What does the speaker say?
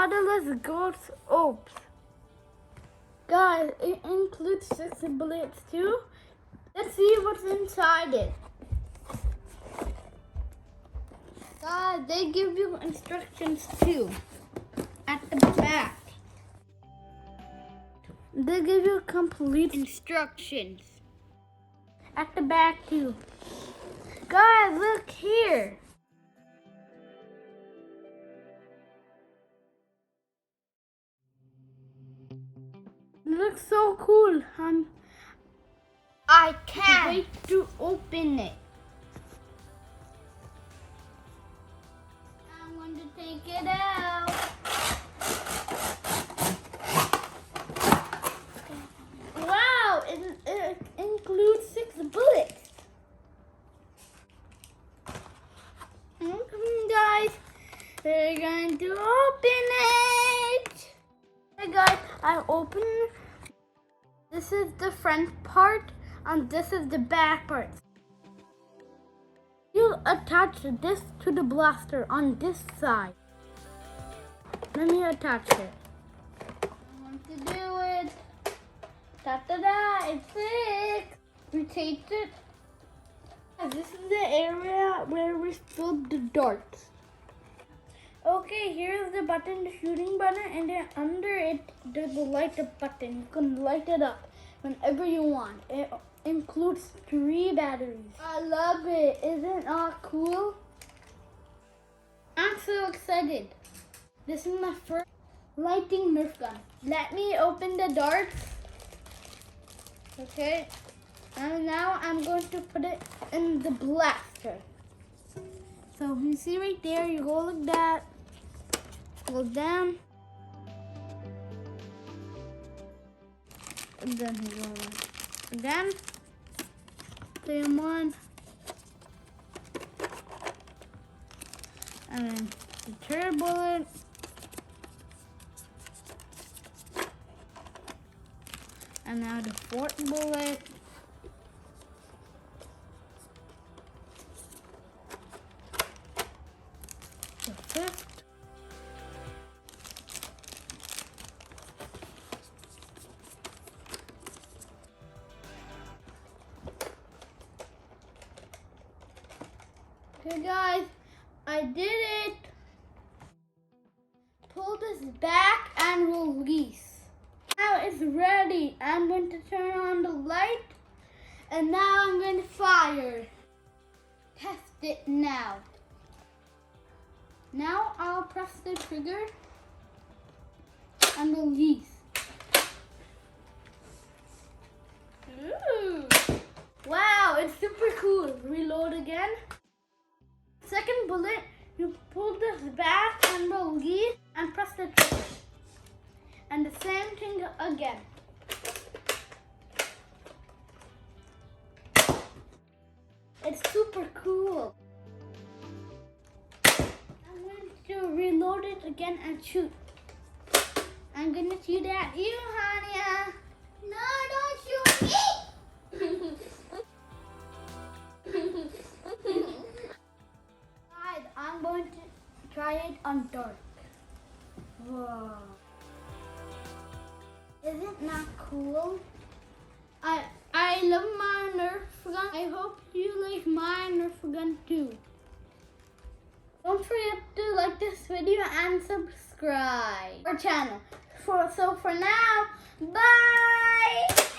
Modulus Ghost Ops. Guys, it includes 6 bullets too. Let's see what's inside it. Guys, they give you instructions too at the back. They give you complete instructions at the back too. Guys, look here. It looks so cool. I can't wait to open it. I'm going to take it out. Wow, it includes 6 bullets. Okay, guys, we're going to open it. Hey guys, I opened. This is the front part and this is the back part. You attach this to the blaster on this side. Let me attach it. I want to do it. Ta-da-da, it's fixed. We taped it. This is the area where we spilled the darts. Okay, here's the button, the shooting button, and then under it, there's a light up button. You can light it up whenever you want. It includes 3 batteries. I love it. Isn't that cool? I'm so excited. This is my first lighting Nerf gun. Let me open the darts. Okay. And now I'm going to put it in the blaster. So you see right there, you go like that. Go down. And then you go like again. Same one. And then the third bullet. And now the 4th bullet. The 5th. Okay guys, I did it. Pull this back and release. Now it's ready. I'm going to turn on the light and now I'm going to fire. Test it now. Now I'll press the trigger and release. Ooh. Wow, it's super cool. Reload again. Second bullet, you pull this back and release and press the trigger. And the same thing again. It's super cool. I'm going to reload it again and shoot. I'm going to shoot at you, Hania. No, don't shoot me! Guys, I'm going to try it on dark. Whoa. Isn't that cool? I love my Nerf gun. I hope you like my Nerf gun too. Don't forget to like this video and subscribe our channel. So for now, bye!